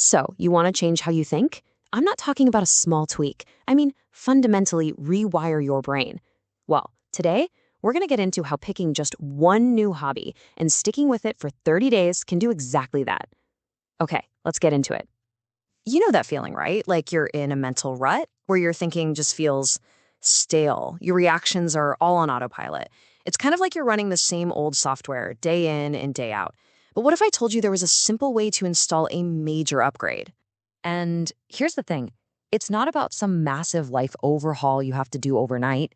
So, you want to change how you think? I'm not talking about a small tweak. I mean, fundamentally rewire your brain. Well, today, we're going to get into how picking just one new hobby and sticking with it for 30 days can do exactly that. Okay, let's get into it. You know that feeling, right? Like you're in a mental rut where your thinking just feels stale. Your reactions are all on autopilot. It's kind of like you're running the same old software day in and day out. But what if I told you there was a simple way to install a major upgrade? And here's the thing. It's not about some massive life overhaul you have to do overnight.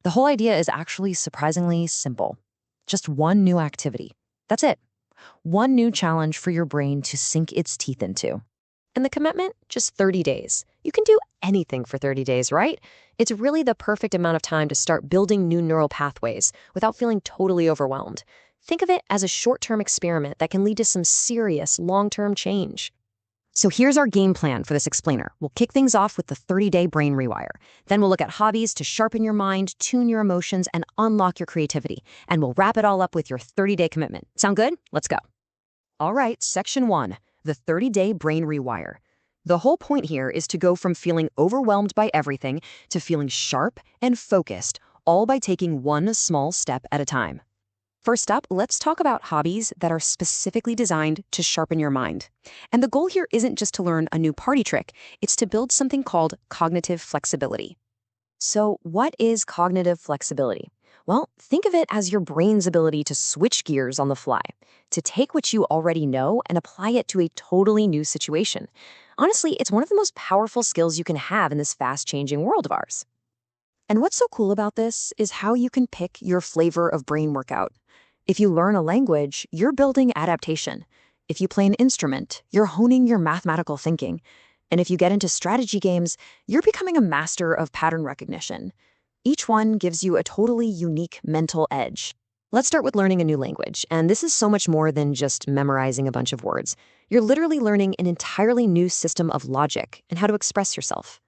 The whole idea is actually surprisingly simple. Just one new activity. That's it. One new challenge for your brain to sink its teeth into. And the commitment? Just 30 days. You can do anything for 30 days, right? It's really the perfect amount of time to start building new neural pathways without feeling totally overwhelmed. Think of it as a short-term experiment that can lead to some serious long-term change. So here's our game plan for this explainer. We'll kick things off with the 30-day brain rewire. Then we'll look at hobbies to sharpen your mind, tune your emotions, and unlock your creativity. And we'll wrap it all up with your 30-day commitment. Sound good? Let's go. All right, section 1, the 30-day brain rewire. The whole point here is to go from feeling overwhelmed by everything to feeling sharp and focused, all by taking one small step at a time. First up, let's talk about hobbies that are specifically designed to sharpen your mind. And the goal here isn't just to learn a new party trick, it's to build something called cognitive flexibility. So what is cognitive flexibility? Well, think of it as your brain's ability to switch gears on the fly, to take what you already know and apply it to a totally new situation. Honestly, it's one of the most powerful skills you can have in this fast-changing world of ours. And what's so cool about this is how you can pick your flavor of brain workout. If you learn a language, you're building adaptation. If you play an instrument, you're honing your mathematical thinking. And if you get into strategy games, you're becoming a master of pattern recognition. Each one gives you a totally unique mental edge. Let's start with learning a new language, and this is so much more than just memorizing a bunch of words. You're literally learning an entirely new system of logic and how to express yourself.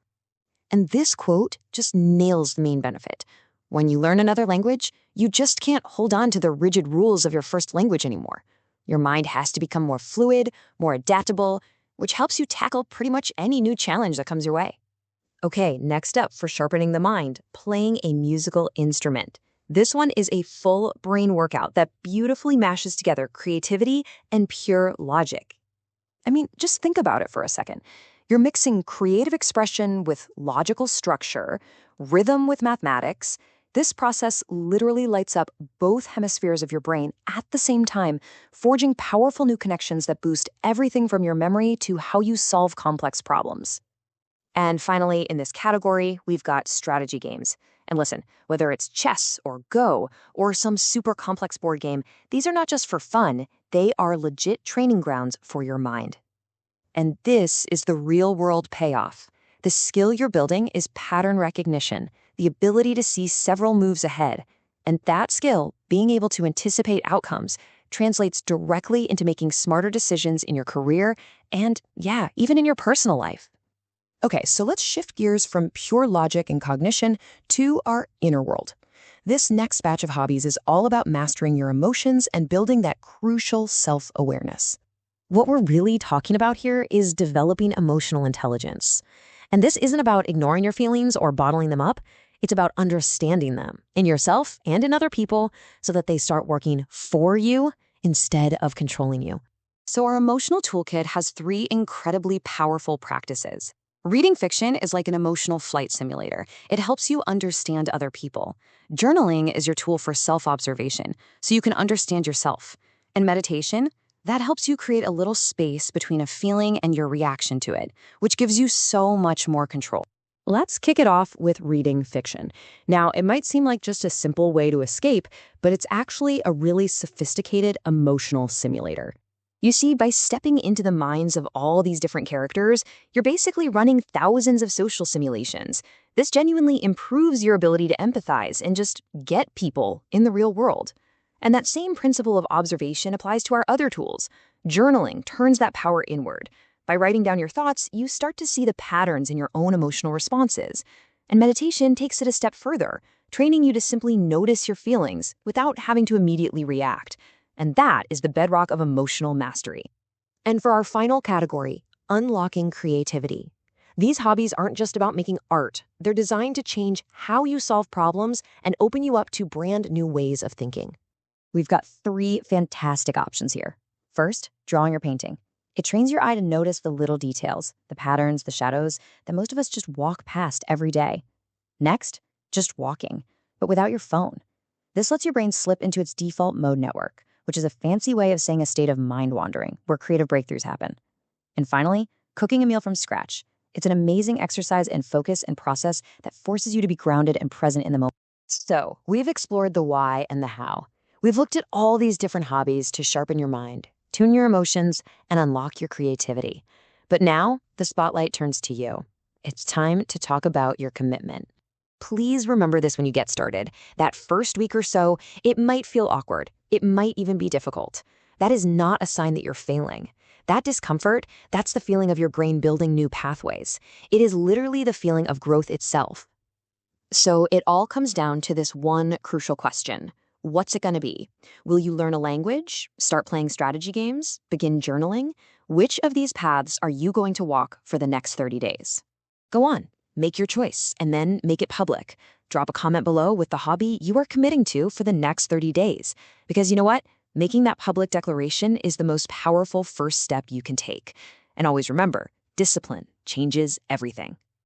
And this quote just nails the main benefit. When you learn another language, you just can't hold on to the rigid rules of your first language anymore. Your mind has to become more fluid, more adaptable, which helps you tackle pretty much any new challenge that comes your way. Okay, next up for sharpening the mind, playing a musical instrument. This one is a full brain workout that beautifully mashes together creativity and pure logic. I mean, just think about it for a second. You're mixing creative expression with logical structure, rhythm with mathematics. This process literally lights up both hemispheres of your brain at the same time, forging powerful new connections that boost everything from your memory to how you solve complex problems. And finally, in this category, we've got strategy games. And listen, whether it's chess or Go or some super complex board game, these are not just for fun, they are legit training grounds for your mind. And this is the real-world payoff. The skill you're building is pattern recognition, the ability to see several moves ahead. And that skill, being able to anticipate outcomes, translates directly into making smarter decisions in your career and, yeah, even in your personal life. Okay, so let's shift gears from pure logic and cognition to our inner world. This next batch of hobbies is all about mastering your emotions and building that crucial self-awareness. What we're really talking about here is developing emotional intelligence. And this isn't about ignoring your feelings or bottling them up. It's about understanding them in yourself and in other people so that they start working for you instead of controlling you. So our emotional toolkit has 3 incredibly powerful practices. Reading fiction is like an emotional flight simulator. It helps you understand other people. Journaling is your tool for self-observation, so you can understand yourself. And meditation, that helps you create a little space between a feeling and your reaction to it, which gives you so much more control. Let's kick it off with reading fiction. Now, it might seem like just a simple way to escape, but it's actually a really sophisticated emotional simulator. You see, by stepping into the minds of all these different characters, you're basically running thousands of social simulations. This genuinely improves your ability to empathize and just get people in the real world. And that same principle of observation applies to our other tools. Journaling turns that power inward. By writing down your thoughts, you start to see the patterns in your own emotional responses. And meditation takes it a step further, training you to simply notice your feelings without having to immediately react. And that is the bedrock of emotional mastery. And for our final category, unlocking creativity. These hobbies aren't just about making art. They're designed to change how you solve problems and open you up to brand new ways of thinking. We've got 3 fantastic options here. First, drawing or painting. It trains your eye to notice the little details, the patterns, the shadows that most of us just walk past every day. Next, just walking, but without your phone. This lets your brain slip into its default mode network, which is a fancy way of saying a state of mind wandering where creative breakthroughs happen. And finally, cooking a meal from scratch. It's an amazing exercise in focus and process that forces you to be grounded and present in the moment. So, we've explored the why and the how. We've looked at all these different hobbies to sharpen your mind, tune your emotions, and unlock your creativity. But now, the spotlight turns to you. It's time to talk about your commitment. Please remember this when you get started. That first week or so, it might feel awkward. It might even be difficult. That is not a sign that you're failing. That discomfort, that's the feeling of your brain building new pathways. It is literally the feeling of growth itself. So it all comes down to this one crucial question. What's it going to be? Will you learn a language, start playing strategy games, begin journaling? Which of these paths are you going to walk for the next 30 days? Go on, make your choice, and then make it public. Drop a comment below with the hobby you are committing to for the next 30 days. Because you know what? Making that public declaration is the most powerful first step you can take. And always remember, discipline changes everything.